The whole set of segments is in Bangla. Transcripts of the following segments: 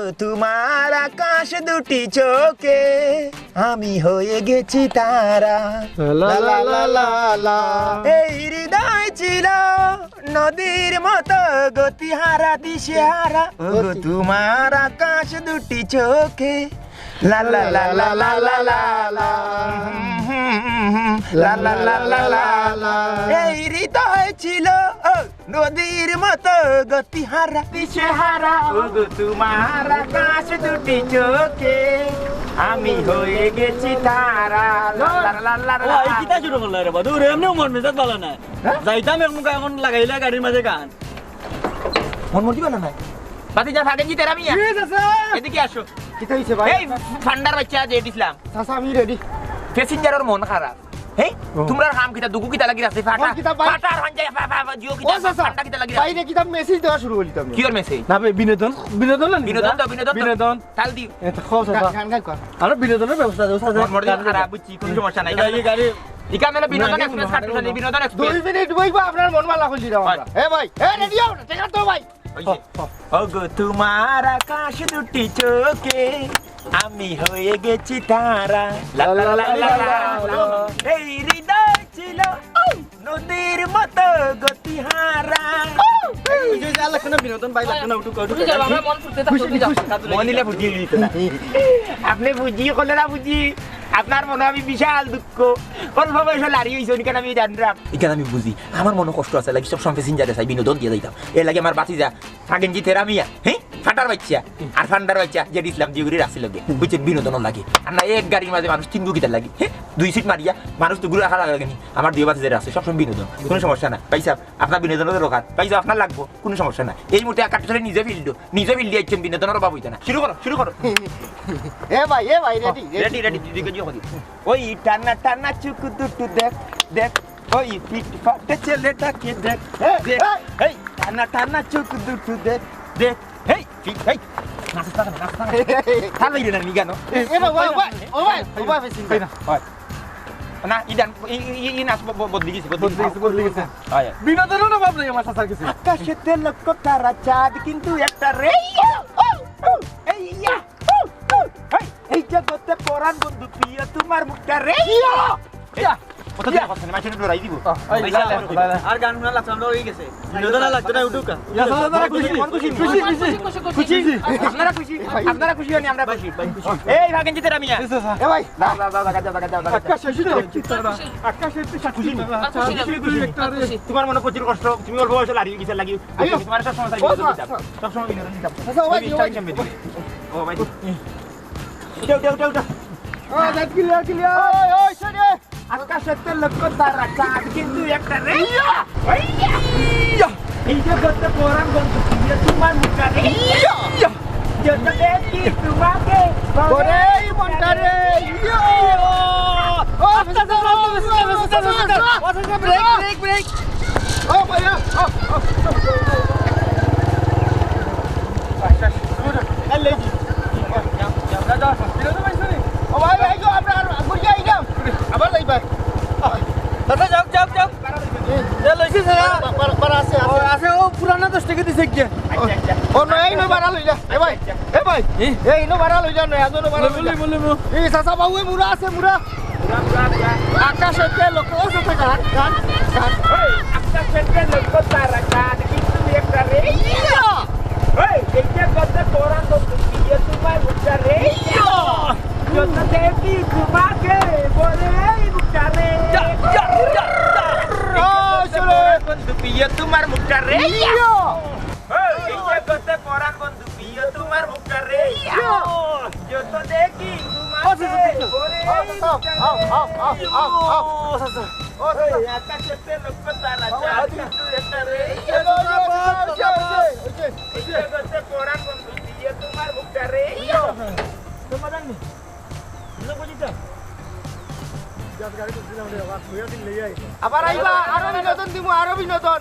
ওগো তোমার আকাশ দুটি চোখে আমি হয়ে গেছি তারা। লা লা লা লা লা। এই হৃদয় ছিল নদীর মতো গতিহারা দিশেহারা, ওগো তোমার আকাশ দুটি চোখে লা লা লা লা লা লা লা লা লা লা লা লা লা লা। এই হৃদয় ছিল নদীর মতো গতিহারা দিশেহারা, ওগো তোমার আকাশ দুটি চোখে আমি হয়ে গেছি তারা। লা লা লা লা লা। এই কিতা শুরু করলা রে বাদু রে এমনি মন মেজাজ ভালো না যাইতাম এখন লাগাইলা গাড়ির মাঝে গান মন মন দিবা না নাই বাতি যা ভাগেন জি তেরা মিয়া এদিকে আসো। কিতা হইছে ভাই? এই ফান্ডার বাচ্চা যে দিছিলাম চাচা আমি রেডি। প্যাসেঞ্জারের মন খারাপ। হেই তোমরা কাম কিতা দুগু কিতা লাগি রাখছে ফাটা মন কিতা ভাই? ফাটার হাঞ্জা জিও ও কিতা চাচা ফান্ডা কিতা লাগি রাখছে বাইরে কিতা মেসেজ দেওয়া শুরু করলি তুমি? কিওর মেসেজ না বে বিনোদন বিনোদন না বিনোদন দাও বিনোদন বিনোদন তাল দি এটা খাও চাচা গান গান কর। আর বিনোদনের ব্যবস্থা দাও চাচা মন মর্দি খারাপ বুঝছি কোনো সমস্যা নাই এই গাড়ি ইকা মেলা বিনোদন এক্সপ্রেস কাটুনি বিনোদন 2 এক্সপ্রেস মিনিট বইবা আপনার মন ভালো কইলি দাও আমরা। এ ভাই এ রেডি হও না টেকা তো ভাই। ওগো তোমার আকাশ দুটি চোখে আমি হয়ে গেছি তারা। লা লা লা লা লা লা। এই হৃদয় ছিল নদীর মতো গতিহারা। এই যে যা লাগছে না বিনোদন ভাই লাগছে না উঠু উঠু মন দিলে বুঝিয়ে দিত না আপনি বুঝিয়ে করলে না বুঝি আপনার মনে আমি বিশাল দুঃখ অল্প বয়সে লাড়ি হয়েছে ওইখানে আমি জানলাম এখানে আমি বুঝি আমার মনে কষ্ট আছে লাগে সব সময় প্যাসেঞ্জারে চাই বিনোদন দিয়ে দিতাম এর লাগে আমার বাতি যা থাকেন জি থেরামিয়া হ্যাঁ ফাটার বাচ্চা আর ফান্ডার বাচ্চা যে ইসলাম জিগুরি রাখছি লাগে বুঝছেন বিনোদন লাগে আর না এক গাড়ির মাঝে মানুষ তিন গুকিতার লাগে হ্যাঁ 2 সিট মারিয়া মানুষ তো ঘুরে রাখা লাগেনি আমার 2 বাতি যে আছে সবসময় বিনোদন কোনো সমস্যা না ভাই সাহেব আপনার বিনোদনের দরকার ভাই সাহেব আপনার লাগবো কোনো সমস্যা না এই মুহূর্তে কাটছলে নিজে ফিল্ড দিয়েছেন বিনোদনের অভাব হইতে না শুরু করো এ ভাই রেডি রেডি রেডি দিদি কে দিও ওই টানা টানা চুক দুটু দেখ দেখ ওই পিট ফাটে ছেলেটাকে দেখ দেখ এই টানা টানা চুক দুটু দেখ দেখ এই পিট এই নাস্তা খালি রে না নিগানো এ ভাই ও ভাই ফেসিং কই না হয় না ইদান ই নাচ বদলি গেছে হয় বিনোদনের না ভাব নাই আমার চাচার কাছে আকাশেতে লক্ষ তারা চাঁদ কিন্তু একটা রে এই ইয়া এই জগতে পরাণ বন্ধু প্রিয় তোমার মুখটা রে কত দিন কথা না মাইনে ডরাই দিব আর গান শোনা লাগছে আমরা হয়ে গেছে বিনোদন লাগছে না উঠুকা খুশি আপনারা খুশি হন আমরা খুশি এই ভাগেন জিতে রামিয়া এ ভাই তোমার মনে প্রচুর কষ্ট তুমি অল্প বয়সে লাড়ি গেছে লাগি তোমার সব সময় সব সময় বিনোদন দিতাম ও ভাই উঠা ও দ্যাট ক্লিয়ার ওই সরে আকাশেতে লক্ষ তারা চাঁদ কিন্তু একটা রে এই জগতে পরাণ বন্ধু প্রিয় তোমার মুখটা রে যত দেখি তোমাকে ওরে মনটা রে ও ব্রেক ও ভাইয়া ও ভাই গো আপনার বুঝিয়ে আই যাও আবার লাইবা দাদা যাও এ লইছি স্যার para আছে আছে ও পুরানা 10 টাকা দিছে কি ও নয় নো বাড়া লই যা এ ভাই এই নো বাড়া লই যা নয় আজনো বাড়া বলে এই সাসা বাবু এ মুরা আছে মুরা আকাশেতে লোক ও সাসা গান আকাশেতে লক্ষ তারা চাঁদ কিন্তু একটা রে এই জগতে পরাণ বন্ধু প্রিয় তোমার মুখটা রে যত দেখি তোমাকে বলে এই মুখটা রে বন্ধু প্রিয় তোমার মুখটা রে এই জগতে পরাণ বন্ধু প্রিয় তোমার মুখটা রে যত দেখি তোমাকে বলে এই আকাশেতে লক্ষ তারা চাঁদ কিন্তু একটা রে এই জগতে পরাণ বন্ধু প্রিয় তোমার মুখটা রে সমাধান নেই আবার আইবা আরো বিনোদন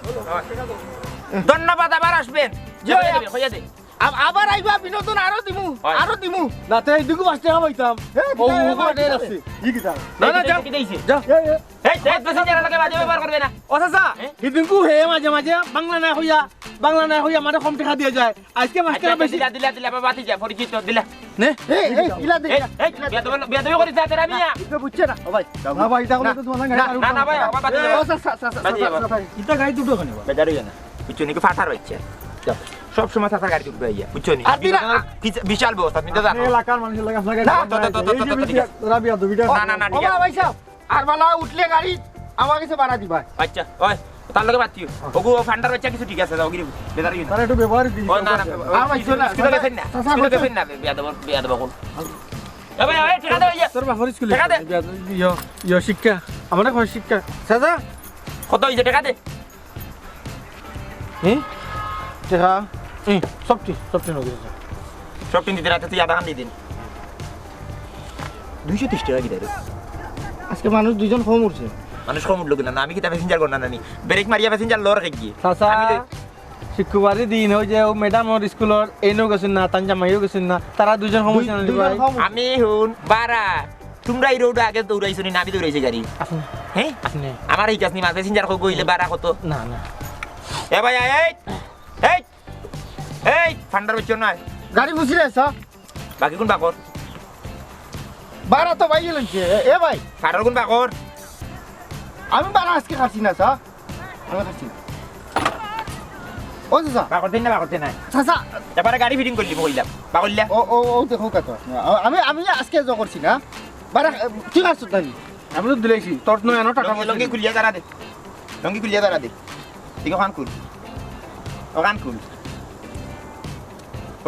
ধন্যবাদ আবার আসবেন হইয়া দে আবার আইবা বিনোদন আরো দিমু হয়। আরো দিমু না তে দিগু 5 টাকা পাইতাম ও মুখে আছে ই কিতা না না যা কি দিয়েছে যা এই প্যাসেঞ্জারের লগে বাজে ব্যবহার করবে না ও চাচা হিদিনকু হে মাঝে মাঝে বাংলা না হইয়া মানে কম টাকা দিয়ে যায় আজকে 5 টাকা বেশি দিলা বাবা বাতি যা পরিচিত দিলা নে এই ইলা দে এই বিয়া করিস না তেরা মিয়া এটা বুঝছে না ও ভাই না ভাই এটা কোনো তো তোমার না ভাই বাবা বাতি ও সা ইতা গাই দুটো খানি বেজারি না বুঝছো নি কি ফাটার হচ্ছে সব সময় থাকার গাড়ি উঠবে ইয়া বুঝছো নি আর দিনা বিশাল ব্যবস্থা তুমি তো জানো এলাকার মানুষের লাগা লাগা রাবিয়া দুবিটা না ঠিক ও আছে ভাই সাহেব আর বালা উঠলে গাড়ি আমার কাছে ভাড়া দিবা আচ্ছা ওই তার লগে বাতিও ওগু ফান্ডার হচ্ছে কিছু ঠিক আছে যাও গিরি বেজারি না তারা একটু ব্যবহার দিই ও না স্কুলে গেছেন না স্কুলে গেছেন না বিয়া দেব কোন এ ভাই এই ঠিকা দে ইয়া তোর বাপর স্কুলে টাকা দে। ইয়ো শিক্ষা আমাদের কয় শিক্ষা চাচা কত হইছে টাকা দে হুম টাকা সবটি নগে সব তিন দিন রাতে তুই আধা দিয়ে দিন 230 টাকা কি দেয় আজকে মানুষ দুইজন কম উঠছে মানুষ কম উঠলো কিনা না আমি কি তা প্যাসেঞ্জার করনা নানি ব্রেক মারিয়া প্যাসেঞ্জার লর খাই গিয়ে চাচা শুক্রবারে দিন ওই যে ম্যাডাম ওর স্কুলের এনেও গেছেন না তান জামাইও গেছেন না তারা দুজন সমস্যা নেই ভাই আমি হুন বারা তোমরা এই রোড আগে দৌড়াইছো নি না আমি দৌড়াইছি গাড়ি আপনি হ্যাঁ আপনি আমার এই কাজ নি মা প্যাসেঞ্জার কই গইলে বারা কত না না এ ভাই এই ফান্ডার হচ্ছে না গাড়ি বুঝি রেছা বাকি কোন বাকর ভাড়া তো ভাই লইছে এ ভাই ফাটার কোন বাকর আমি ভাড়া আজকে খাচ্ছি না স্যার আমি খাচ্ছি না। ও স্যার বাকর দেন না বাকর দেন না চাচা এবারে গাড়ি ফিটিং করলি কইলাম বাকরলা ও ও ও দেখো কত আমি আজকে জ করছি না ভাড়া ঠিক আছে তাই আমি তো দিলেছি তোর নয় আনো টাকা লঙ্গি খুলিয়া দাঁড়া দে লঙ্গি খুলিয়া দাঁড়া দে ঠিক ওখান খুল ওখান খুল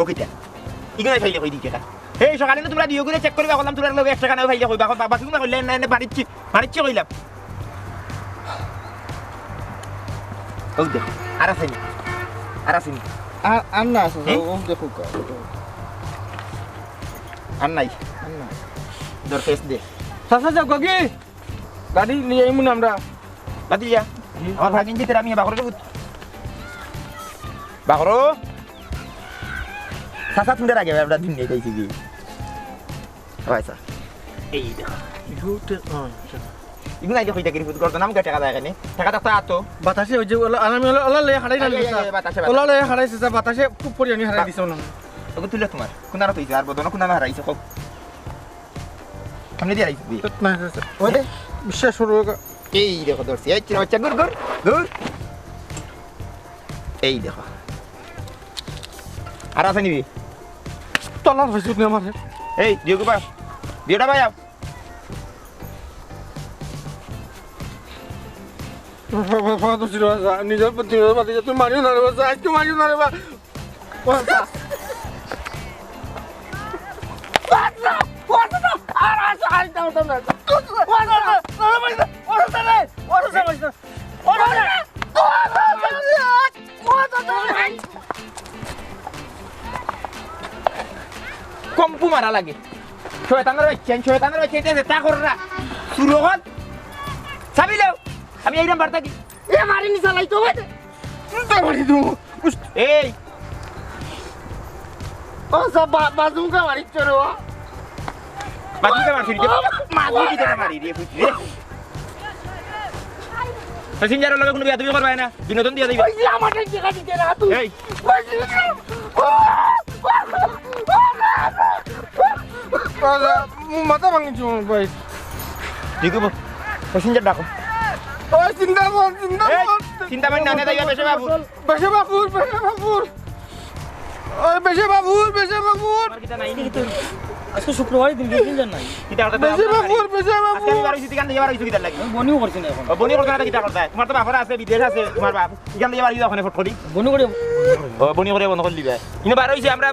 ওকেটা ইগনে ফাইলে কই দিকে এই সকালে না তোমরা দিও করে চেক করবা বললাম তোমরা লগে 1 টাকা নাও ফাইলে কইবা বাকি তোমরা কইলে না বাড়িচ্ছি কইলাম ওই দে আর আসেনি আর না স্যার ও দেখো কত আর নাই দর ফেস দে চাচা যাও গগি গাড়ি নিয়ে আইমু না আমরা বাতি যা আমার ভাগিন জিতে আমি বাকর বাকরো সাসা তুমি আগে আমরা দিন নেই কইছি কি আচ্ছা এই দেখো ইগুন আগে কইতা গিরি ফুট করতে নাম টাকা দেয় এখানে টাকা তো আতো বাতাসে ওই যে আমি ওলা লয়ে হারাই না ওলা লয়ে হারাইছে যা বাতাসে খুব পরিমাণে হারাই দিছো না ওকে তুলে তোমার কোনার কইছে আর বদন কোনা হারাইছে খুব সামনে দিয়ে আইছি না ওই দে বিশ্বাস শুরু এই দেখো দর্শি এই চিরা বাচ্চা গুর এই দেখো আর আছে নিবি তলার হইছে না আমার এই দিও গো দিওটা ভাই তো ছিল নিজের প্রতি তুমি মারিও না রে আজকে মারিও না রে বা কম্পু মারা লাগে শয়তানের বাচ্চা এটা তা কররা শুরু হল সাবিলেও আমি এইরকম বার্তা কি এ মারিনি চালাই তো ভাই মারি দু এই ও সব বাজুকা মারি চলো বাকিটা মারছি রে মাগি মারি রে ফুটি রে প্যাসেঞ্জারের লগে কোনো বিয়া তুমি করবে না বিনোদন দিয়ে দিবা ওই যে আমাকে জায়গা দিতে না তুই এই মাথা ভাঙিছি ভাই ঠিক আছে প্যাসেঞ্জার ডাকো ওই জিন্দাবাদ এই চিন্তা ভাই না দাইবা বেশে বাবু ওই বেশে বাবুর আমার কিটা নাই নি তুই আজকে শুক্রবারে দিন জান নাই কিটা করতে বেশে বাবুর আজকে আমি বাড়ি সিটি কান দিয়ে বাড়ি কিটা লাগি বনিও করছি না এখন বনি করতে না কিটা করতে তোমার তো বাপরা আছে বিদেশ আছে তোমার বাপ ইখান দিয়ে বাড়ি ওখানে ফট করি বনি করে বনি করে বন্ধ করে দিবে কিন্তু বার হইছে আমরা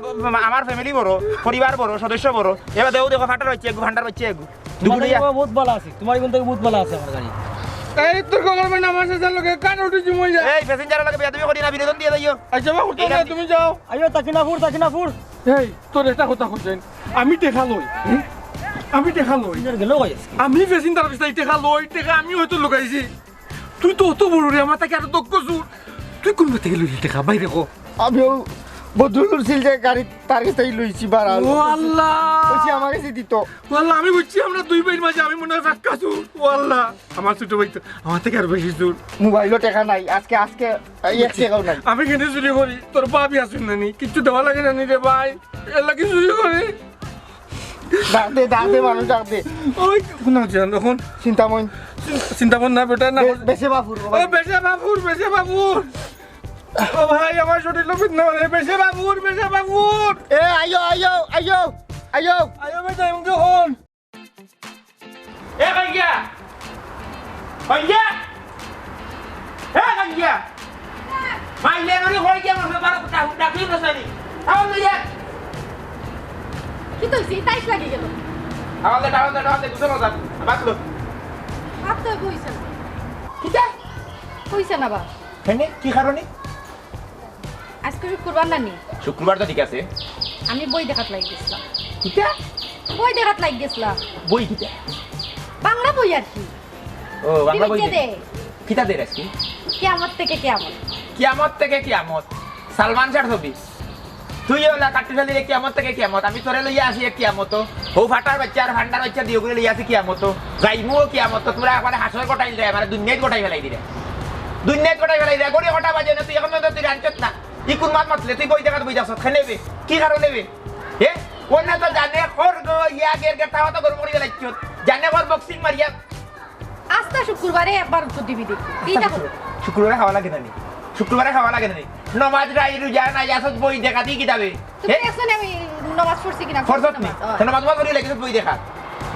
আমার ফ্যামিলি বড় পরিবার বড় সদস্য বড় এবার দেও দেখো ফাটার হচ্ছে একটু ভান্ডার হচ্ছে একটু দুপুরিয়া বহুত ভালো আছে তোমার কোন থেকে বহুত ভালো আছে আমার গাড়ি এই তোর গভর্নমেন্ট আমার সাথে লোকে কান উঠেছি মই যা এই প্যাসেঞ্জারের লগে বিয়া তুমি করি না বিনোদন দিয়ে দিও আচ্ছা বাবু তুমি যাও আইও তাকিনাপুর এই তোর এটা কথা কইছেন আমি টেকা লই আমি ফেসিন তার বিস্তারিত টেকা লই টেকা আমি হয়তো লগাইছি তুই তো অত বড় রে আমার তাকে এত দক্ষ সুর তুই কোন থেকে লইলি টেকা বাইরে কো আমি বদুল ছিল যে গাড়ি তার কাছেই লইছি বাড়া ও আল্লাহ কইছি আমার কাছে দিত ও আল্লাহ আমি বুঝছি আমরা দুই ভাইয়ের মাঝে আমি মনে হয় ফাক্কা চুর ও আল্লাহ আমার ছোট ভাই তো আমার থেকে আর বেশি চুর মোবাইলও টাকা নাই আজকে এক টাকাও নাই আমি কেন চুরি করি তোর বাপি আসুন না নি কিচ্ছু দেওয়া লাগে না নি রে ভাই এলা কি চুরি করে ডাক দে মানুষ ডাক দে ওই কোন জান এখন চিন্তাময় চিন্তা কর না বেটা না বেশে বাপুর ও বেশে বাবুর ও ভাই আমার শরীর লোভিত না রে বেশে বাবুর এ আইও আয়ো বেটা এমন হন এ কাঙ্গিয়া কাঙ্গিয়া এ কাঙ্গিয়া মাইলে নরি হই গিয়া মনে পারো ডাকি নসানি আও লইয়া কি তো তাইস লাগি গেল আওয়াজে গুছানো যা বাসলো ভাত তো কইছে না কিটা কইছে না বা কেনে কি কারণে আজকে শুক্রবার না নি শুক্রবার তো ঠিক আছে আমি বই দেখাত লাগি গেছিলাম কিটা বই দেখাত লাগি গেছিলাম বই কিটা বাংলা বই আর কি ও বাংলা বই দে কিটা দে রাখছি কিয়ামত থেকে কিয়ামত কিয়ামত থেকে কিয়ামত সালমান শাহর ছবি তুই ওলা কাটি ফেলি রে কিয়ামত থেকে কিয়ামত আমি তোরে লইয়া আসি কিয়ামত ও ফাটার বাচ্চা আর ভান্ডার বাচ্চা দিয়ে ওগুলো লইয়া আসি কিয়ামত যাইমু কিয়ামত তোমরা একবারে হাসর গোটাই দেয় আমার দুনিয়াত গোটাই ফেলাই দিলে গড়ি গোটা বাজে না তুই এখন তো তুই রাঞ্চত না ই কোন মাত মাতলে তুই বই দেখাত বই যাস খানেবে কি কারণে নেবে হে ওনা তো জানে খর গো ইয়া গের গের তাও তো গরম করি গেলাইছ জানে খর বক্সিং মারিয়া আজকে শুক্রবারে একবার তো দিবি দেখি কি দেখো শুক্রবারে খাওয়া লাগে না শুক্রবারে খাওয়া লাগে না নমাজ রাই রোজা না যাসত বই দেখা দি কি যাবে তুমি এখন আমি নামাজ পড়ছি কিনা ফরজত নি নমাজ পড়ি লাগিস বই দেখা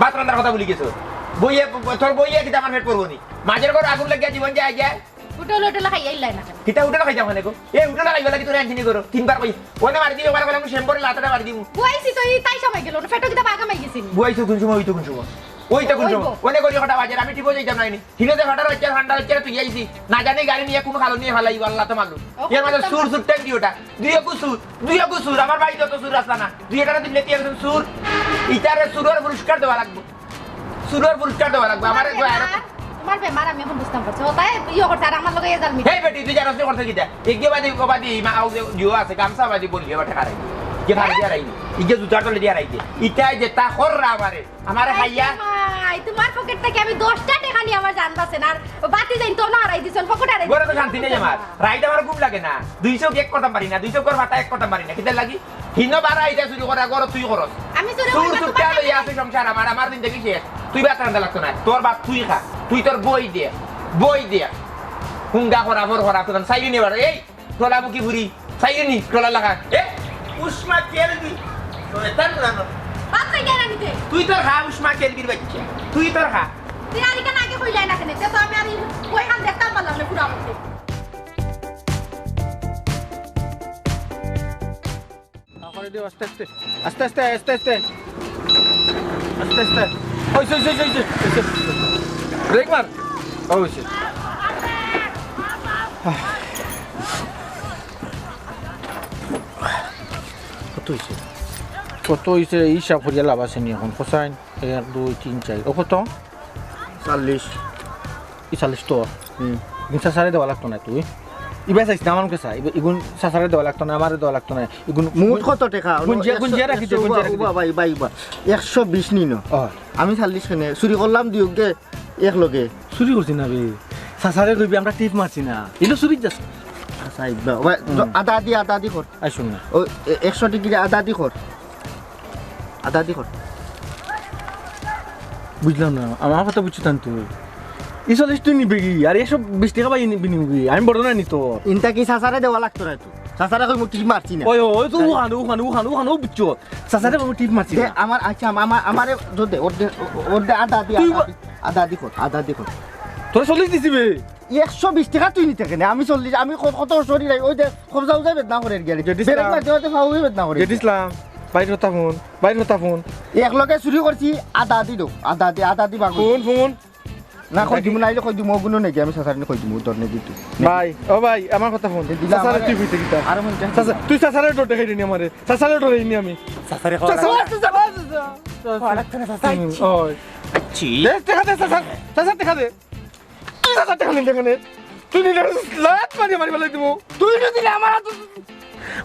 বাত রান্নার কথা বলি গেছো বইয়ে তোর বইয়ে কি আমার পেট পড়বো নি মাঝের ঘর আগুন লাগিয়া জীবন যায় যায় উঠে খাই আইলাই না কিটা উঠে খাই যাও দেখো এ উঠে লাগাইবা লাগি তোর একদিনই করো তিনবার কই ওনে মারি দিও একবার বলে শ্যাম্পুরে লাতাটা মারি দিমু বইছি তো তাই সময় গেল না ফেটো কিটা বাগা মাই গেছি বইছো কোন সময় ওইতো কোন সময় ওনে করি হঠাৎ বাজার আমি টিপো যাইতাম নাইনি হিনোতে হঠাৎ হচ্ছে ঠান্ডা হচ্ছে তুই আইছি না জানি গাড়ি নিয়ে কোনো খালো নিয়ে ফেলাই আল্লাহ তো মালু এর মাঝে সুর সুর ট্যাঙ্কি ওটা দুই কুসুর আমার বাড়ি যত সুর আসলা না দুই এটা দিলে তুই একদম সুর ইটারে সুরের পুরস্কার দেওয়া লাগবে আমার তোমার বেমার আমি এখন বুঝতাম পারছি তাই ইয়ে করতে আর আমার লগে এজাল মিট হেই বেটি তুই জানোস করতে কিটা এগে বাদি মা আউ জিও আছে গামছা বাদি বলি এবার টাকা রাই কে ভাই দিয়া রাই ইগে জুতার তলে দিয়া রাইতে ইটাই যে তা খররা আমারে খাইয়া ভাই তোমার পকেট থেকে আমি 10টা টাকা নিয়ে আমার জান বাসে না আর বাতি যাই তো না হারাই দিছন পকেটে হারাই গরে তো শান্তি নেই আমার রাইট আমার খুব লাগে না 200 এক করতে পারি না 200 কর ভাতা এক করতে পারি না কিটা লাগি হিনো বারা আইতা শুরু করা গর তুই করস আমি চুরি সুর সুরটা লইয়া আছে সংসার আমার দিন দেখি শেষ তুই বাত রান্দা লাগতো না তোর বাপ তুই খা তুই তোর বই দে হুঙ্গা করা তো সাইলি নেবার এই তোলা মুখি ভুরি সাইলি নি তোলা লাগা এ উষ্মা কেলবি শয়তান রানো বাত যাই না নিতে তুই তোর খা উষ্মা কেলবির বাচ্চা তুই তোর খা তুই আর কেন আগে কইলাই না কেন তো আমি আর কই খান দেখতাম পারলাম না পুরো আমাকে করে দিও আস্তে ওই ব্রেক মার ওই কত হয়েছে হিসাব করিয়া লাভ আছে নি এখন ফসাইন 1 2 3 4 ও কত 40 40 তো গুছা সারে দেওয়া লাগতো না তুই ইবা চাইছ না আমার কাছে ইগুন সাসারে দেওয়া লাগতো না আমারে দেওয়া লাগতো না ইগুন মুট কত টাকা গুঞ্জিয়া রাখি দে বাবা 120 নিনো আমি 40 কেনে চুরি করলাম দিও গে এক লগে চুরি করছি না বে সাসারে কইবি আমরা টিপ মারছি না এলো চুরি যাস সাইবা আদা দি কর আইসুন না ও 100 টাকা আদা দি কর বুঝলাম না আমার কথা বুঝছো তান তুই ইসলিস তুই নিবি কি আর 120 টাকা পাই নিবি আমি বড় না নি তো ইনতা কি সাসারে দেওয়া লাগতো না তো সাসারে কই মুটি মারছি না ওই তো ওখানে বুঝছো সাসারে আমি টিপ মারছি না আমার আচ্ছা আমারে যদি ওর আদা দি কর তোরা 40 দিছি বে 120 টাকা তুই নিতে কেন আমি 40 আমি কত সরি নাই ওই যে খবজাও যাবে না করে গেলে বেরেক মারতে হতে ফাউ হইবে না করে জেডিসলাম বাইর হতা ফোন এক লগে চুরি করছি আদা দি বাগু ফোন না কই দিমু নাইলে কই দিমু গুনো নাকি আমি সাসারে কই দিমু দরনে দিতু ভাই আমার কথা ফোন সাসারে তুই কইতে কিটা আর মন সাসা তুই সাসারে ডর দেখাই দিনি আমারে সাসারে ডর দেইনি আমি সাসারে খাওয়া ওই ছি দেখা দে সাসা দেখা দে তুই সাসা দেখা নিন দেখানে তুই নিলে লাত মারি ফেলাই দিমু তুই যদি আমার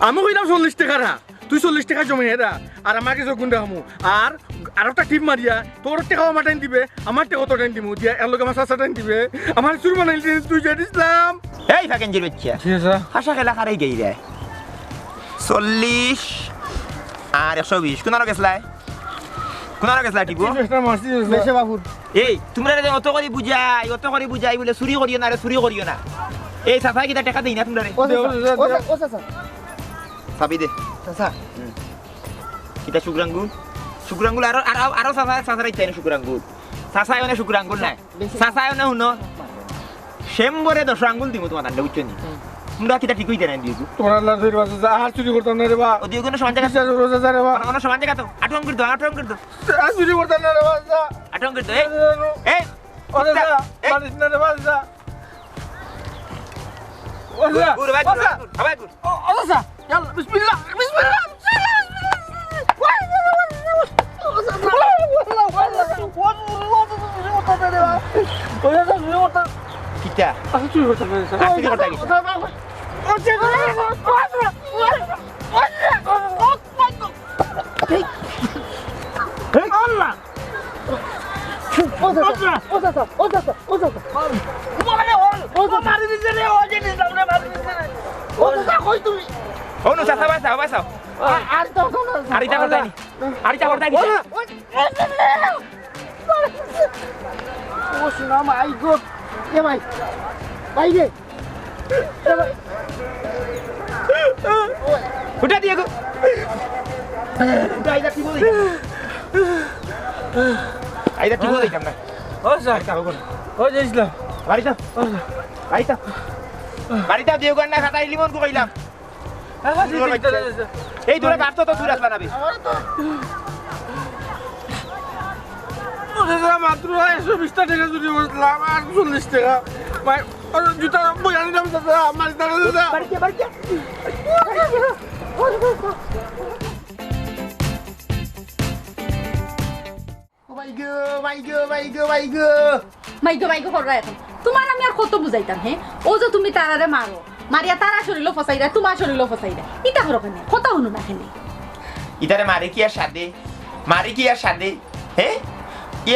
আমি কইলাম 40 টাকা রা তুই 40 টাকা জমে হেরা আর আমাকে যখন দেখামু আর আরেকটা টিপ মারিয়া তোর টাকা আমার টাইম দিবে আমার টাকা তো টাইম দিমু দিয়া এর লগে আমার সাসা টাইম দিবে আমার শুরু বানাইলি তুই যে ইসলাম এই ফাকেনজির বাচ্চা ঠিক আছে হাসা খেলা খারাই গেই রে 40 আর 120 কোন আর গেছলাই টিপু মেশে বাবুর এই তোমরা যে অত করে বুঝাই বলে চুরি করিও না রে চুরি করিও না এই সাফাই কিটা টাকা দেই না তোমরা রে ও চাচা সাবি দে চাচা কিটা শুক্রাঙ্গুল আরো সাসার ইচ্ছা না শুক্রাঙ্গুল সাসায় না শুক্রাঙ্গুল নাই সাসায় না হুনো সেম্বরে 10 আঙ্গুল দিমু তোমার দান্ডা বুঝছো নি তোমরা কিটা ঠিক হইতে না দিগু তোর আল্লাহ ধরে বাস আর চুরি করতাম না রে বা ও দিগু না সমান জায়গা বিশ্বাস রোজা যা রে বা কোনো সমান জায়গা তো 8 অঙ্ক দাও আর চুরি করতাম না রে বা 8 অঙ্ক দাও এই ওরে যা মারিস না রে বা যা ওরে যা গুড ভাই গুড ওরে যা يلا بسم الله কিটা চুরি করতে Ono sa basaw. Arita kortani. ও শোনা মাই গড এ ভাই ভাই রে এ ভাই Udah dia go. Aida tibo dei. Aida tibo dei kamna. ওসা ও যাইছিলাম Barita dia gua na kata limon ko kailam. এই দূরে বাড়তো তো দূরে আসবা নাবি মাত্র 120 টাকা চুরি করলাম আর 40 টাকা জুতা বই আনি দাম আমার দাদা বাড়িতে মাইগো কররা এখন তোমার আমি আর কত বুঝাইতাম হ্যাঁ ও যে তুমি তারারে মারো মারিয়া তারা শরীরও ফসাইরা তোমার শরীরও ফসাইরা ইটা করো কেন কথা শুনো না কেন ইতারে মারি কি আর সাদে হ্যাঁ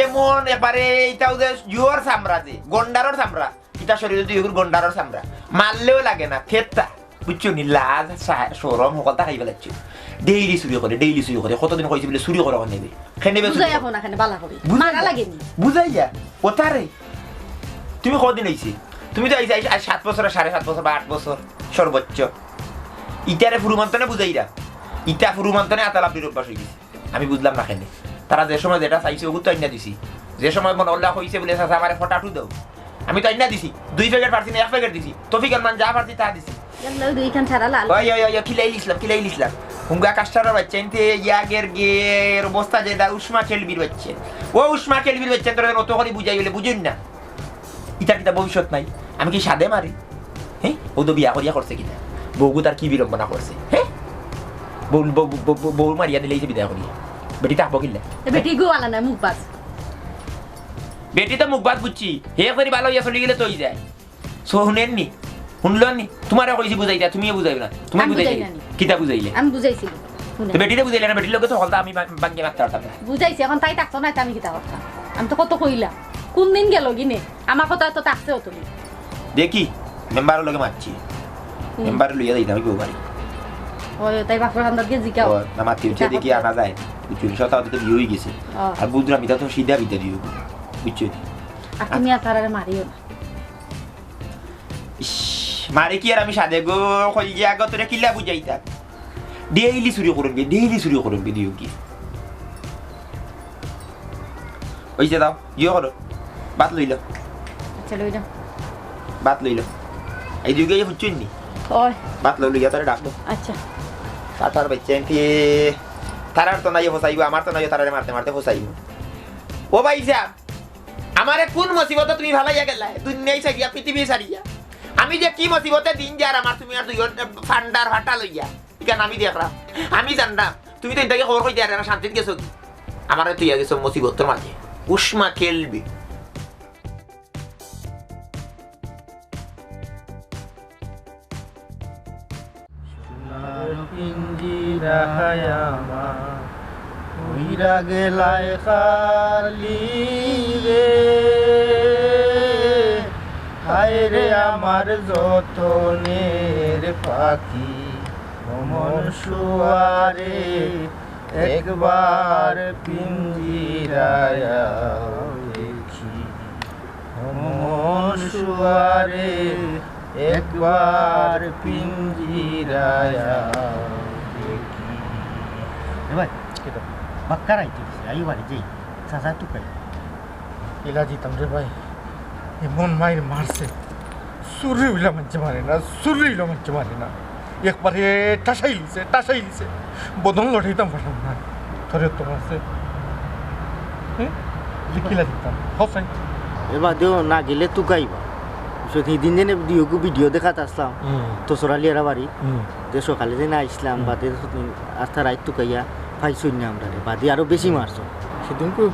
এমন এবারে এটাও যে জুয়ার সামরা যে গন্ডারর সামরা ইটা শরীরে দুই গন্ডারর সামরা মারলেও লাগে না ফেরতা বুঝছো নি লাজ সরম সকলটা খাই পেলাচ্ছ ডেইলি চুরি করে কতদিন কইছি বলে চুরি করে নেবে খেনেবে বুঝাই এখন না কেন বালা করে মারা লাগেনি বুঝাই যা ওটারে তুমি কতদিন হইছে তুমি তো আইসা 7 বছর 7.5 বছর বা 8 বছর সর্বোচ্চ ইটারে ফুরুমন্তনে বুঝাইরা ইটা ফুরুমন্তনে আতালাপির অভ্যাস হয়ে গেছে আমি বুঝলাম না কেন তারা যে সময় যেটা চাইছে ওগুলো তো আইনা দিছি যে সময় মনে উল্লাহ হয়েছে বলে চাচা আমার ফটাটু দাও আমি তো আইনা দিছি 2 প্যাকেট পারছি না 1 প্যাকেট দিছি তফিক মান যা পারছি তা দিছি আল্লাহ দুইখান ছাড়া লাল ওই খিলাইলিসলাম হুঙ্গা কাস্টার বাচ্চা এনতে ইয়াগের গের বস্তা যে দা উষ্মা খেলবির বাচ্চা ও উষ্মা খেলবির বাচ্চা তোরা অত করে বুঝাই বলে বুঝুন না ইটা কিটা ভবিষ্যৎ নাই আমি কি সাদে মারি হ্যাঁ ও তো বিয়া করিয়া করছে কিনা বউগু তার কি বিড়ম্বনা করছে হ্যাঁ বউ মারিয়া দিলেই যে বিদায় করিয়া বেটি তাপো কিনলে বেটি গোয়ালা না মুখ বাস বেটি তো মুখ বাদ বুঝছি হে করে ভালো ইয়া চলে গেলে তোই যায় শুনেননি শুনলনি তোমারে কইছি বুঝাইতা তুমিও বুঝাইবে না তুমি বুঝাইলে কিতা বুঝাইলে আমি বুঝাইছি তো বেটিতে বুঝাইলে না বেটির লোকে তো হলতা আমি বাঙ্গি মারতে পারতাম না বুঝাইছি এখন তাই থাকতো না আমি কিতা করতাম আমি তো কত কইলাম কোন দিন গেল গিনে আমার কথা তো থাকছেও তুমি দেখি মেম্বারের লোকে মারছি মেম্বারে লইয়া দিই আমি বউ বাড়ি ওই তাই বাপর হান্দার দিয়ে জিকাও না মাতি উঠে দেখি আনা যায় বুঝছি শতাও দিতে বিয়ে হয়ে গেছে আর বুঝলাম এটা তো সিধা বিতে দিও বুঝছি আর তুমি আর তারারে মারিও না মারে কি আর আমি সাদে গো কই গিয়া গো তোরে কিলা বুঝাইতা ডেইলি চুরি করবে দিও কি ওইছে দাও ইয়ে করো বাত লইল আচ্ছা লই যাও বাত লইল এই দিকে বুঝছেন নি ওই বাত লইল গিয়া তারে ডাকবো আচ্ছা তার বাচ্চা এনতি তারার তো নাই ফসাইব আমার তো নাই তারারে মারতে ফসাইব ও ভাই সাহেব আমারে কোন মুসিবত তুমি ভালাইয়া গেলা দুনিয়ায় সারিয়া পৃথিবী সারিয়া আমি যে কি মুসিবতে দিন যার আমার তুমি আর দুই ফান্ডার ফাটা লইয়া ইকান আমি দেখলাম আমি জানতাম তুমি তো এটাকে খবর কই দিয়া শান্তিত গেছো কি আমারে তুই গেছো মুসিবতের মাঝে উষ্মা খেলবি উইরা গেলায় খালি রে হায় রে আমার যতনের পাখি মন শুয়ারে একবার পিঞ্জিরায় দেখি মন শুয়ারে একবার পিঞ্জিরায় দেখি এবার বাক্কার আইতে আই বাড়ি যাই চাচা টুকাই এলা জিতাম রে ভাই এমন মায়ের মারছে সুরি উইলা মানছে মারে না সুরি উইলা মানছে মারে না একবারে টাসাই লিছে বদন লড়াইতাম পারলাম না ধরে তো মারছে হ্যাঁ লিখিলা দিতাম হসাই এবার দেও না গেলে টুকাইবা সেদিন দিনে ভিডিও দেখাতে আসলাম তো সরালিয়ারা বাড়ি যে সকালে দিন আসলাম বাদে আস্থা রাত টুকাইয়া পাইছই না আমরা রে বাদে আরো বেশি মারছো সেদিনকে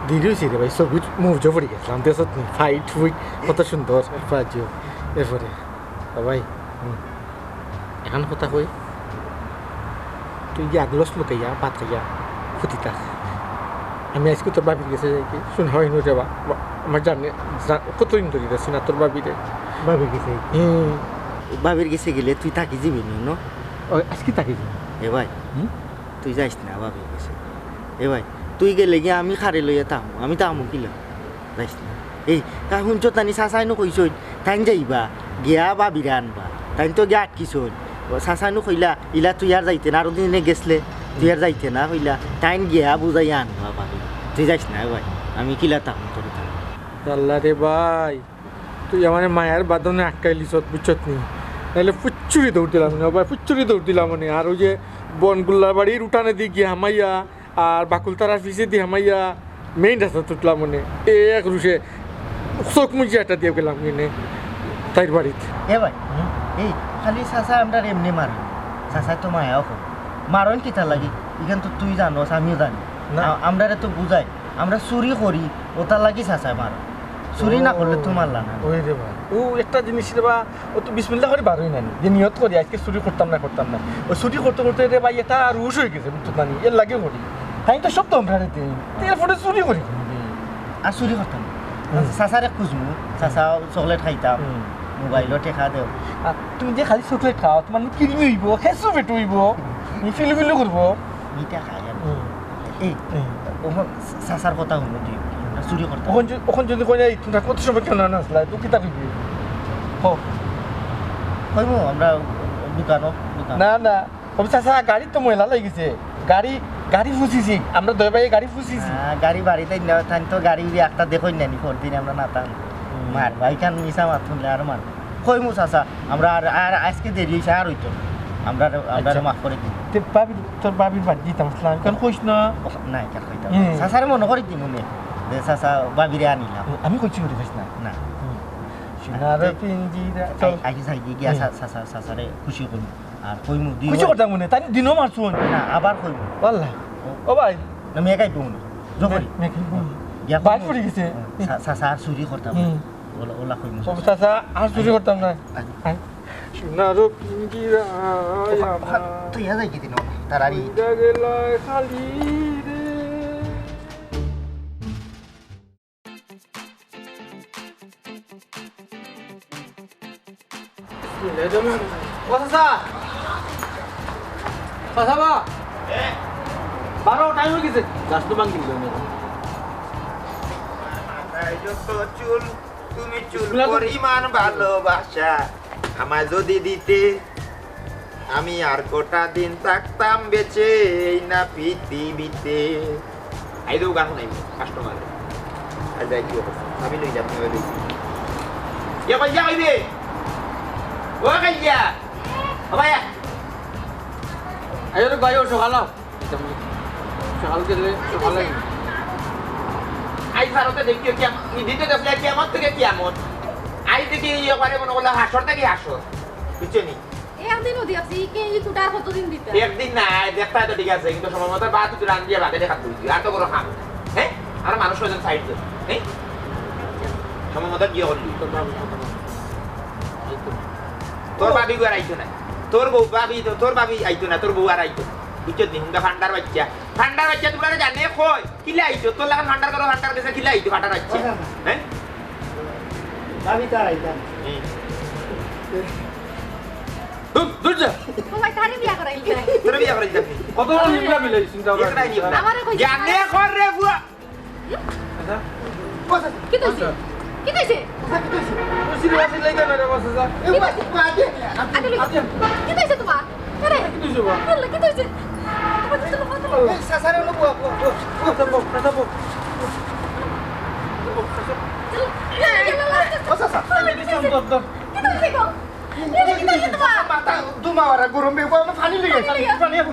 দেরি হয়েছে রে ভাই সবুজ মৌজা পড়ে গেছিলাম দেশত ফাইট ফুইট কত সুন্দর পাজিও এরপরে ভাই এখন কথা কই তুই গিয়ে আগলস লুকাইয়া ভাত খাইয়া খুঁতি থাক আমি আজকে তোর বাবির গেছে যাই কি শুন হয় নো যাবা আমার জানে কতদিন ধরে গেছি না তোর বাবিরে ভাবি গেছে ভাবির গেছে গেলে তুই থাকি যাবি ন আজকে তাকে এ ভাই তুই যাইস না ভাবি গেছে এ ভাই তুই গেলে গিয়ে আমি খারে লইয়া তামু আমি তামু কিলাম যাইস না এই তাই শুনছ তানি চাচাইনো কইসই তাই যাইবা গিয়া ভাবিরে আনবা তাই তো গিয়া আটকিছই চাচাইনো কইলা ইলা তুই আর যাইতে না আরো দিনে গেছলে তুই আর যাইতে না কইলা তাই গিয়া বুঝাইয়া আনবা ভাবি তুই যাইস না ভাই আমি কিলা তামু তোর আল্লাহ রে ভাই তুই আমার মায়ের বাদনে আটকাইলিস বুঝছত নি নাহলে ফুচ্চুরি দৌড় দিলাম না ভাই ফুচ্চুরি দৌড় দিলাম মানে আর ওই যে বনগুল্লার বাড়ির উঠানে দিয়ে গিয়ে হামাইয়া আর বাকুলতারার পিছিয়ে দিয়ে হামাইয়া মেইন রাস্তা তুটলাম মানে এক রুষে চোখ মুজি একটা দিয়ে গেলাম কিনে তাইর বাড়িতে এ ভাই এই খালি চাচা আমরা এমনি মারো চাচা তো মায়াও কর মারন কিতা লাগি এখান তো তুই জানোস আমিও জানি না। আমরা তো বুঝাই আমরা চুরি করি ওটার লাগি চাচা মারো চুরি না করলে তো মারলা না ওই রে ভাই ও একটা জিনিস রে বা ও তো বিসমিল্লাহ করে বারোই নানি যে নিয়ত করি আজকে চুরি করতাম না ওই চুরি করতে করতে রে ভাই এটা রুশ হয়ে গেছে বুঝতো নানি এর লাগে করি তাই তো সব তো আমরা রেতে এরপরে চুরি করি আর চুরি করতাম চাচারে খুঁজমু চাচা চকলেট খাইতাম মোবাইলও টেকা দেও আর তুমি যে খালি চকলেট খাও তোমার কিরমি হইব খেসু পেটু হইব ফিলু ফিলু করবো মিঠা খাই আর এই চাচার কথা শুনো তুই আমরা চুরি করতাম ওখান যদি কই নাই তোমরা কত সময় কেন না আসলা তো কিতা কইবি হো কইমু আমরা দোকান না না তবে চাচা গাড়ি তো ময়লা লাগিছে গাড়ি ফুসিছি আমরা দই ভাই গাড়ি ফুসিছি গাড়ি বাড়িতে তাই তো গাড়ি উড়ি একটা দেখই নানি পরদিন আমরা না তান মার ভাইখান মিশা মার শুনলে আর মার কইমু চাচা আমরা আর আজকে দেরি হয়েছে আর হইতো আমরা মাফ করে দিই তোর বাবির বাড়ি দিতাম আসলাম কারণ কইস না না কেন কইতাম চাচারে মনে করি দিই মনে যে চাচা বাবিরে আনিলাম আমি কইছি করে দিস না না সোনার পিঞ্জিরা চল আগে যাই গিয়া চাচারে খুশি কইমু আর কইমু দিই কিছু করতাম মনে তাই দিনও মারছো না আবার কইমু আল্লাহ ও ভাই না মেকাই পমু জকরি গিয়া বাইর পড়ে গেছে চাচা আর চুরি করতাম ওলা কইমু চাচা আর চুরি করতাম না সোনার পিঞ্জিরা তুই যাই কি দিন তারারি গেল খালি রে ও চাচা চাচা বা বারো টাইম হয়ে গেছে লাস্ট বাং দিল চুল তুমি চুল পরিমাণ ভালোবাসা আমায় যদি দিতে আমি আর কটা দিন থাকতাম বেঁচে এই না পৃথিবীতে আইদেও গান নাই কাস্টমার আর যাই কি অবস্থা আমি লই যাবো লই ইয়া ভাইয়া আইবে ও ভাইয়া ও ভাইয়া আইও গায়ো সকাল সকাল গেলে সকালে আই ভারতে দেখিও কি দিতে দেখলে কেমন থেকে কেমন আই দেখি ইয়ে করে মনে করলে হাসর থেকে হাসর বুঝছো নি একদিনও দিয়েছি কে এই দুটার কতদিন দিতে একদিন না দেখতে তো ঠিক আছে কিন্তু সময় মতো বাদ তুই রান দিয়ে বাদে দেখা তুই আর তো কোনো খাম হ্যাঁ আর মানুষ হয়েছেন সাইড হ্যাঁ সময় মতো গিয়ে করলি তোর বাবি আর আইতো না তোর বউ বাবি তোর বাবি আইতো না তোর বউ আর আইতো বুঝছো দিন ফান্ডার বাচ্চা তোমরা জানে কই কিলা আইছো তোর লাগান ফান্ডার করো ফান্ডার দেশে কিলা আইছো ফান্ডার বাচ্চা হ্যাঁ আমি তার আইতাম দূর যা তোমায় তারে বিয়া করাইল কে তোর বিয়া করে যাবি কত নিবলা মিলাই চিন্তা কর এটা নিও না আমারে কই জানে কর রে বুয়া কি কইছে কি কইছে সিরিয়াস লাগা মেরে বসে যা কি কইছে তোমার আরে কি দিছো বা আল্লাহ কি কইছে সাসারে হলো বুয়া তাবো ও সাসা মাথা দুমাওয়ারা গরম বে বুয়া পানি লেগে পানি আন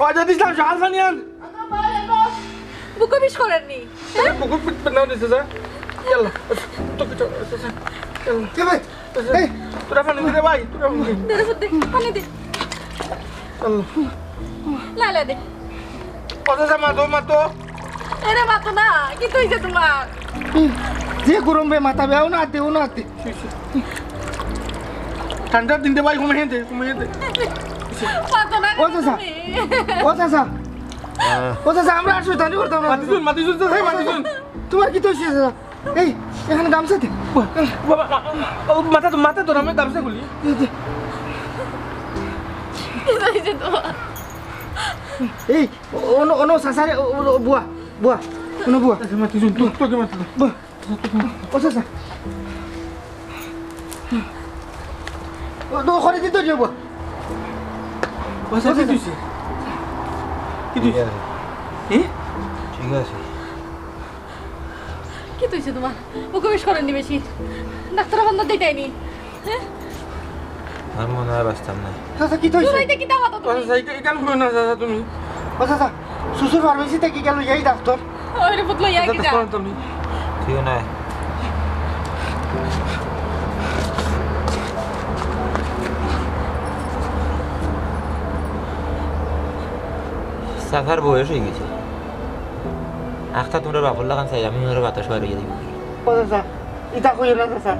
ও যদি ইসলাম শাল পানি আন বুকে বিশ করেননি বুকু পিট নাও দিছে যা চল তো কিছু চল কে ভাই এই তোরা পানি দে ভাই তোরা দে ফুটে পানি দে চল লালা দে কথা যা মাতো এরে মাতো না কি কইছে তোমার যে গরম বে মাথা বেও না দেও না তে ঠান্ডার দিন দে ভাই ঘুমিয়ে দে মাতো না ও চাচা ও চাচা ও চাচা আমরা আর শয়তানি করতাম না মাতিছুন তো মাতিছুন তোমার কি তো চাচা এই এখানে গামছা দে বাবা মাথা তো আমি গামছা গুলি কি কইছে তোমার এই ono sasare buah ono buah মাতিছুন তোকে মাতি buah o sasa do khore dito je buah বাসা কি দিছে কি দিছে ঠিক আছে কি কইছে তোমার বুকে বিশ করেননি বেশি ডাক্তার বন্ধ দিতেইনি হ্যাঁ আর মনে হয় বাঁচতাম না sasa কি তো তুমি কি দাও তো তুমি বাসা এখান কই না দাদা তুমি o sasa susur pharmacy te ki gelo yai doctor ওরে পুতলো ইয়া কি যা তুমি ঠিক না সাফার বয়স হয়ে গেছে আখটা তোমরা বাপর লাগান চাই আমি ওরা বাতাস বাড়িয়ে দিব o sasa ita koi na sasa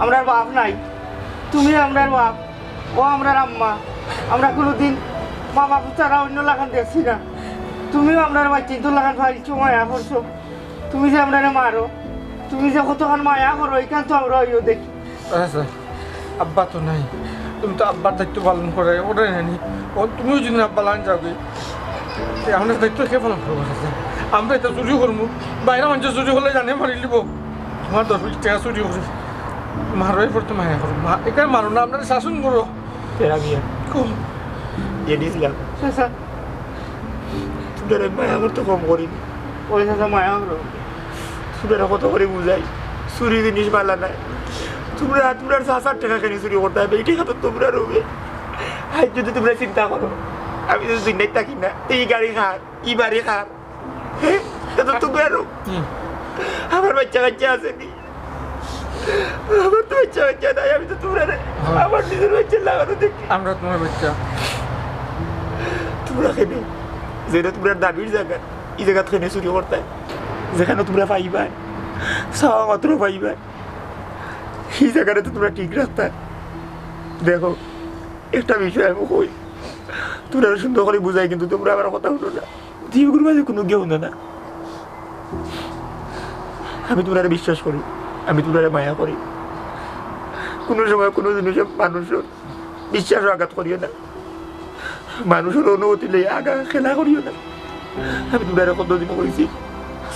আমরার বাপ নাই তুমি আমরার বাপ ও আমরার আম্মা আমরা কোনোদিন মা বাপ ছাড়া অন্য লাগান দেখছি না তুমিও আমরার বাচ্চা তো লাগান ফাইলছো মায়া করছো তুমি যে আমরারে মারো তুমি যে কতক্ষণ মায়া করো এখান তো আমরা ওইও দেখি আচ্ছা আব্বা তো নাই তুমি তো আব্বার দায়িত্ব পালন করে ওটাই নানি ও তুমিও যদি আব্বা লাগান যাবে আমাদের দায়িত্ব কে পালন করবো আমরা এটা চুরি করবো বাইরে মানুষ চুরি হলে জানে মারি লিব তোমার 10-20 টাকা চুরি করে মারোই পড়তে মায়া করো এখানে মারো না আপনারা শাসন করো তেরা বিয়া খুব দিয়ে দিয়েছিলাম চাচা তোমরা মায়া করতে কম করিনি ওই চাচা মায়া করো তোমরা কত করে বুঝাই চুরি জিনিস ভালো নাই তোমরা 7-8 টাকা কেন চুরি করতে হবে এই টাকা তো তোমরা রবে আজ যদি তোমরা চিন্তা করো আমি তো চিন্তাই থাকি না এই গাড়ি খার ই বাড়ি খার হ্যাঁ তো তোমরা রো আমার বাচ্চা আছে নি আমার তো বাচ্চা নাই আমি তো তোমরা আমার নিজের বাচ্চা লাগানো দেখি আমরা তোমার বাচ্চা তোমরা খেলে যেটা তোমরা দাবির জায়গা এই জায়গা খেলে চুরি করতে যেখানে তোমরা পাইবা চাওয়া মাত্র পাইবা এই জায়গাটা তো তোমরা ঠিক রাখতে দেখো একটা বিষয় আমি কই তোমরা সুন্দর করে বুঝাই কিন্তু তোমরা আমার কথা শুনো না জীবগুলোর মাঝে কোনো কেউ না আমি তোমরা বিশ্বাস করি আমি তোমরা মায়া করি কোনো সময় কোনো জিনিসে মানুষের বিশ্বাস আঘাত করিও না মানুষের অনুমতি লই আগা খেলা করিও না আমি তোমরা কতদিন করেছি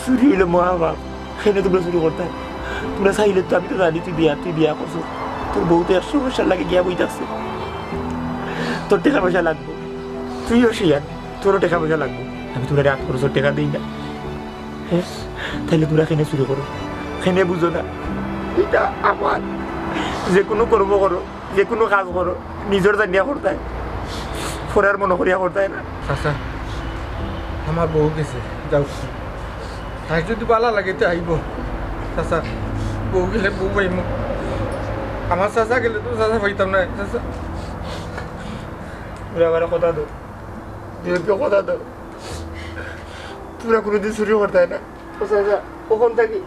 চুরি হইলে মহাভাব সেখানে তোমরা চুরি করতে তোমরা চাইলে তো আমি তো জানি তুই বিয়া করছো তোর বউতে 100 বছর লাগে গিয়া বই থাকছে তোর টাকা পয়সা লাগবো তুইও শিয়ান তোরও টাকা পয়সা লাগবো আমি তোমরা 8 খরচের টাকা দিই না হ্যাঁ তাইলে তোমরা খেনে চুরি করো খেনে বুঝো না এটা আমার যে কোনো কর্ম করো যে কোনো কাজ করো নিজের জানিয়া করতে ফোরার মনে করিয়া করতে না চাচা আমার বউ গেছে যাও তাই যদি পালা লাগে তো আইব চাচা বউ গেলে বউ পাইম আমার চাচা গেলে তো চাচা পাইতাম না চাচা তোমরা আমার কথা দাও দুজনকে কথা দাও তোমরা কোনোদিন চুরি করতে না ও চাচা ওখান থাকি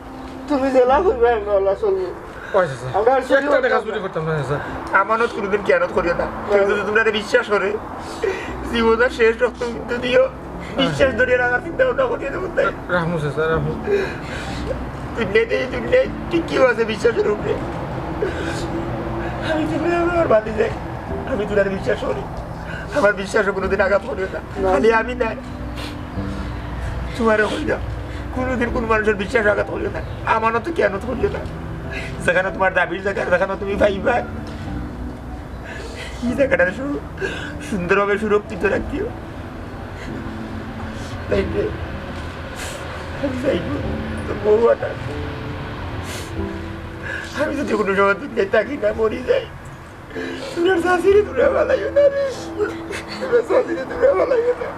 তুমি জেলা করবে আমরা ওলা চলবো ওই চাচা আমরা আর চুরি একটা টাকা করতাম চুরি না। করতাম না চাচা আমানত কোনোদিন কেয়ানত করিও না কেউ যদি তোমরা বিশ্বাস করে জীবনের শেষ রক্ত কিন্তু দিও বিশ্বাস ধরিয়ে রাখার চিন্তা ভাবনা করিয়ে দেবো তাই রাহমু চাচা রাহমু দুনিয়ায় ঠিকই আছে বিশ্বাসের উপরে আমি যেগুলো আমার বাদে যাই আমি তোদের বিশ্বাস করি আমার বিশ্বাসও কোনোদিন আঘাত করিও না খালি আমি নাই তোমারও করি না কোনোদিন কোনো মানুষের বিশ্বাস আঘাত করিও না আমারও তো কেন করিও না যেখানে তোমার দাবির জায়গা যেখানে তুমি পাইবা এই জায়গাটা সুন্দরভাবে সুরক্ষিত রাখিও তাই আমি চাইব তোর বউটা আমি যদি কোনো সময় দুনিয়ায় থাকি না মরি যাই তোর শাশুড়ি তোরা ভালাইও না রে তোর শাশুড়ি তোরা ভালাইও না